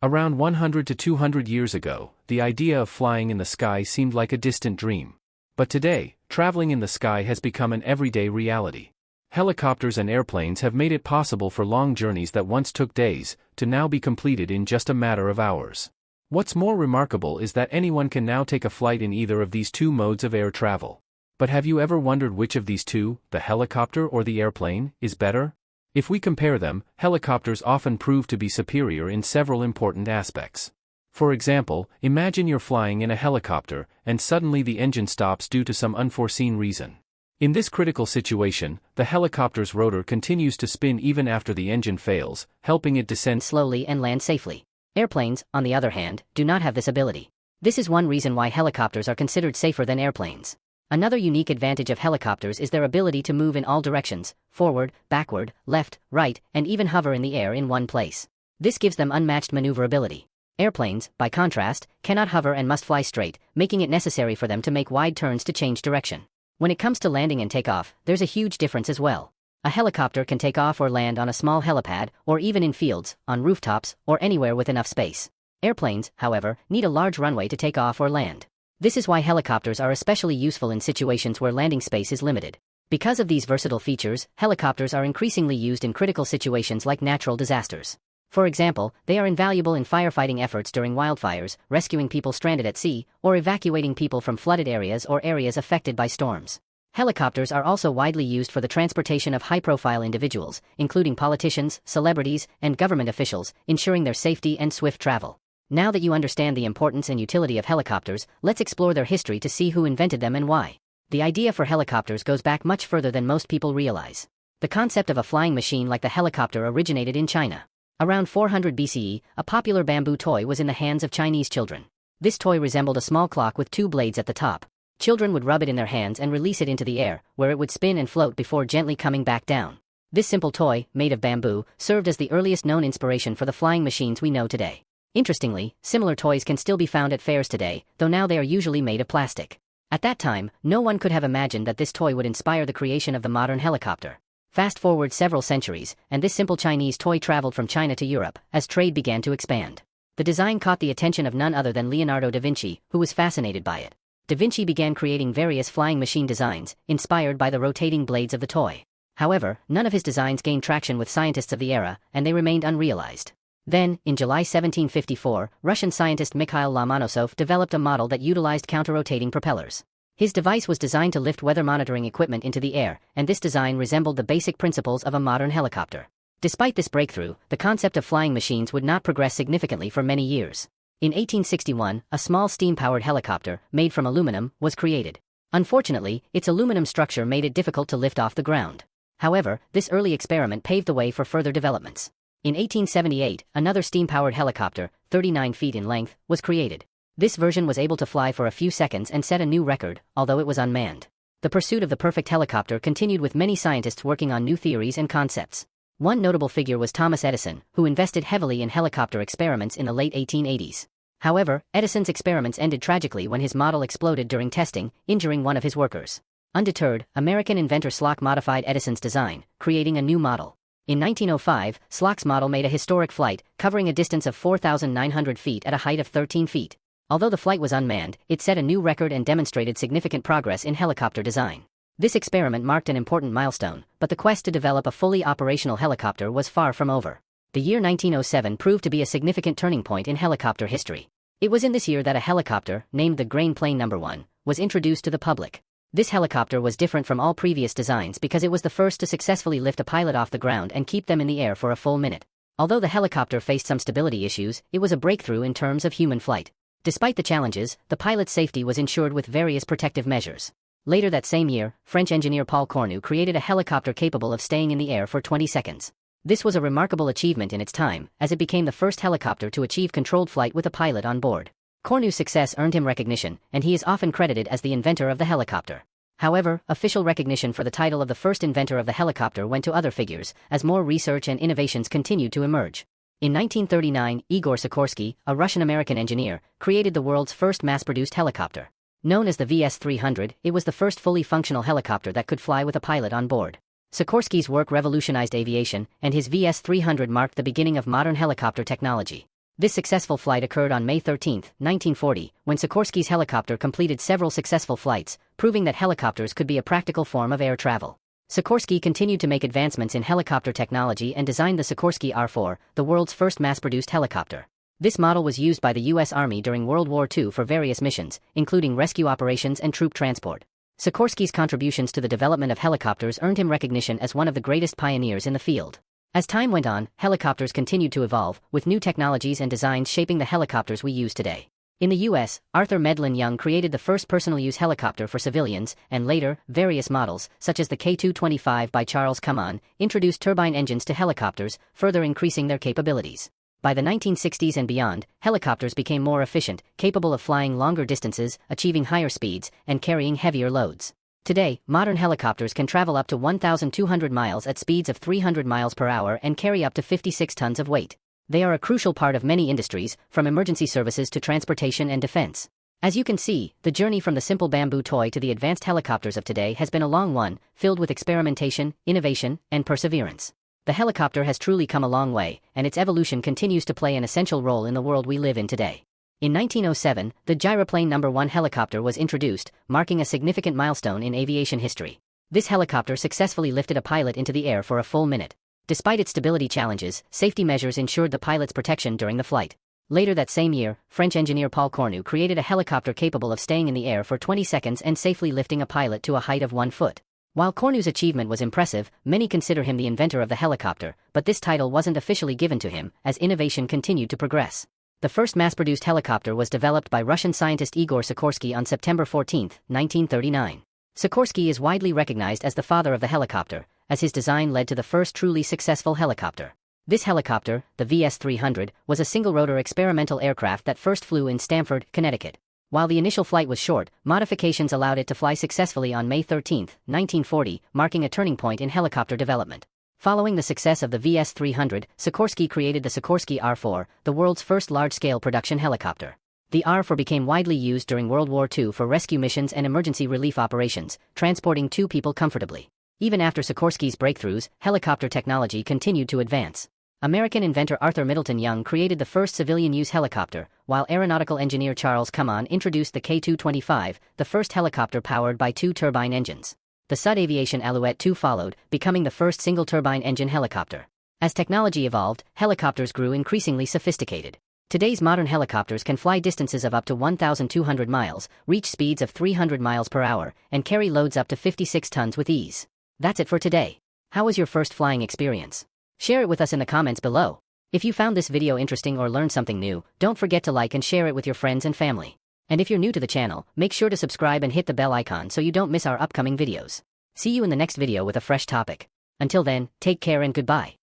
Around 100 to 200 years ago, the idea of flying in the sky seemed like a distant dream. But today, traveling in the sky has become an everyday reality. Helicopters and airplanes have made it possible for long journeys that once took days, to now be completed in just a matter of hours. What's more remarkable is that anyone can now take a flight in either of these two modes of air travel. But have you ever wondered which of these two, the helicopter or the airplane, is better? If we compare them, helicopters often prove to be superior in several important aspects. For example, imagine you're flying in a helicopter, and suddenly the engine stops due to some unforeseen reason. In this critical situation, the helicopter's rotor continues to spin even after the engine fails, helping it descend slowly and land safely. Airplanes, on the other hand, do not have this ability. This is one reason why helicopters are considered safer than airplanes. Another unique advantage of helicopters is their ability to move in all directions, forward, backward, left, right, and even hover in the air in one place. This gives them unmatched maneuverability. Airplanes, by contrast, cannot hover and must fly straight, making it necessary for them to make wide turns to change direction. When it comes to landing and takeoff, there's a huge difference as well. A helicopter can take off or land on a small helipad, or even in fields, on rooftops, or anywhere with enough space. Airplanes, however, need a large runway to take off or land. This is why helicopters are especially useful in situations where landing space is limited. Because of these versatile features, helicopters are increasingly used in critical situations like natural disasters. For example, they are invaluable in firefighting efforts during wildfires, rescuing people stranded at sea, or evacuating people from flooded areas or areas affected by storms. Helicopters are also widely used for the transportation of high-profile individuals, including politicians, celebrities, and government officials, ensuring their safety and swift travel. Now that you understand the importance and utility of helicopters, let's explore their history to see who invented them and why. The idea for helicopters goes back much further than most people realize. The concept of a flying machine like the helicopter originated in China. Around 400 BCE, a popular bamboo toy was in the hands of Chinese children. This toy resembled a small clock with two blades at the top. Children would rub it in their hands and release it into the air, where it would spin and float before gently coming back down. This simple toy, made of bamboo, served as the earliest known inspiration for the flying machines we know today. Interestingly, similar toys can still be found at fairs today, though now they are usually made of plastic. At that time, no one could have imagined that this toy would inspire the creation of the modern helicopter. Fast forward several centuries, and this simple Chinese toy traveled from China to Europe, as trade began to expand. The design caught the attention of none other than Leonardo da Vinci, who was fascinated by it. Da Vinci began creating various flying machine designs, inspired by the rotating blades of the toy. However, none of his designs gained traction with scientists of the era, and they remained unrealized. Then, in July 1754, Russian scientist Mikhail Lomonosov developed a model that utilized counter-rotating propellers. His device was designed to lift weather monitoring equipment into the air, and this design resembled the basic principles of a modern helicopter. Despite this breakthrough, the concept of flying machines would not progress significantly for many years. In 1861, a small steam-powered helicopter, made from aluminum, was created. Unfortunately, its aluminum structure made it difficult to lift off the ground. However, this early experiment paved the way for further developments. In 1878, another steam-powered helicopter, 39 feet in length, was created. This version was able to fly for a few seconds and set a new record, although it was unmanned. The pursuit of the perfect helicopter continued with many scientists working on new theories and concepts. One notable figure was Thomas Edison, who invested heavily in helicopter experiments in the late 1880s. However, Edison's experiments ended tragically when his model exploded during testing, injuring one of his workers. Undeterred, American inventor Slock modified Edison's design, creating a new model. In 1905, Slock's model made a historic flight, covering a distance of 4,900 feet at a height of 13 feet. Although the flight was unmanned, it set a new record and demonstrated significant progress in helicopter design. This experiment marked an important milestone, but the quest to develop a fully operational helicopter was far from over. The year 1907 proved to be a significant turning point in helicopter history. It was in this year that a helicopter, named the Grain Plane No. 1, was introduced to the public. This helicopter was different from all previous designs because it was the first to successfully lift a pilot off the ground and keep them in the air for a full minute. Although the helicopter faced some stability issues, it was a breakthrough in terms of human flight. Despite the challenges, the pilot's safety was ensured with various protective measures. Later that same year, French engineer Paul Cornu created a helicopter capable of staying in the air for 20 seconds. This was a remarkable achievement in its time, as it became the first helicopter to achieve controlled flight with a pilot on board. Cornu's success earned him recognition, and he is often credited as the inventor of the helicopter. However, official recognition for the title of the first inventor of the helicopter went to other figures, as more research and innovations continued to emerge. In 1939, Igor Sikorsky, a Russian-American engineer, created the world's first mass-produced helicopter. Known as the VS-300, it was the first fully functional helicopter that could fly with a pilot on board. Sikorsky's work revolutionized aviation, and his VS-300 marked the beginning of modern helicopter technology. This successful flight occurred on May 13, 1940, when Sikorsky's helicopter completed several successful flights, proving that helicopters could be a practical form of air travel. Sikorsky continued to make advancements in helicopter technology and designed the Sikorsky R-4, the world's first mass-produced helicopter. This model was used by the U.S. Army during World War II for various missions, including rescue operations and troop transport. Sikorsky's contributions to the development of helicopters earned him recognition as one of the greatest pioneers in the field. As time went on, helicopters continued to evolve, with new technologies and designs shaping the helicopters we use today. In the U.S., Arthur Medlin Young created the first personal-use helicopter for civilians, and later, various models, such as the K-225 by Charles Cummon, introduced turbine engines to helicopters, further increasing their capabilities. By the 1960s and beyond, helicopters became more efficient, capable of flying longer distances, achieving higher speeds, and carrying heavier loads. Today, modern helicopters can travel up to 1,200 miles at speeds of 300 miles per hour and carry up to 56 tons of weight. They are a crucial part of many industries, from emergency services to transportation and defense. As you can see, the journey from the simple bamboo toy to the advanced helicopters of today has been a long one, filled with experimentation, innovation, and perseverance. The helicopter has truly come a long way, and its evolution continues to play an essential role in the world we live in today. In 1907, the Gyroplane No. 1 helicopter was introduced, marking a significant milestone in aviation history. This helicopter successfully lifted a pilot into the air for a full minute. Despite its stability challenges, safety measures ensured the pilot's protection during the flight. Later that same year, French engineer Paul Cornu created a helicopter capable of staying in the air for 20 seconds and safely lifting a pilot to a height of 1 foot. While Cornu's achievement was impressive, many consider him the inventor of the helicopter, but this title wasn't officially given to him, as innovation continued to progress. The first mass-produced helicopter was developed by Russian scientist Igor Sikorsky on September 14, 1939. Sikorsky is widely recognized as the father of the helicopter, as his design led to the first truly successful helicopter. This helicopter, the VS-300, was a single-rotor experimental aircraft that first flew in Stamford, Connecticut. While the initial flight was short, modifications allowed it to fly successfully on May 13, 1940, marking a turning point in helicopter development. Following the success of the VS-300, Sikorsky created the Sikorsky R-4, the world's first large-scale production helicopter. The R-4 became widely used during World War II for rescue missions and emergency relief operations, transporting 2 people comfortably. Even after Sikorsky's breakthroughs, helicopter technology continued to advance. American inventor Arthur Middleton Young created the first civilian-use helicopter, while aeronautical engineer Charles Cummon introduced the K-225, the first helicopter powered by 2 turbine engines. The Sud Aviation Alouette 2 followed, becoming the first single-turbine engine helicopter. As technology evolved, helicopters grew increasingly sophisticated. Today's modern helicopters can fly distances of up to 1,200 miles, reach speeds of 300 miles per hour, and carry loads up to 56 tons with ease. That's it for today. How was your first flying experience? Share it with us in the comments below. If you found this video interesting or learned something new, don't forget to like and share it with your friends and family. And if you're new to the channel, make sure to subscribe and hit the bell icon so you don't miss our upcoming videos. See you in the next video with a fresh topic. Until then, take care and goodbye.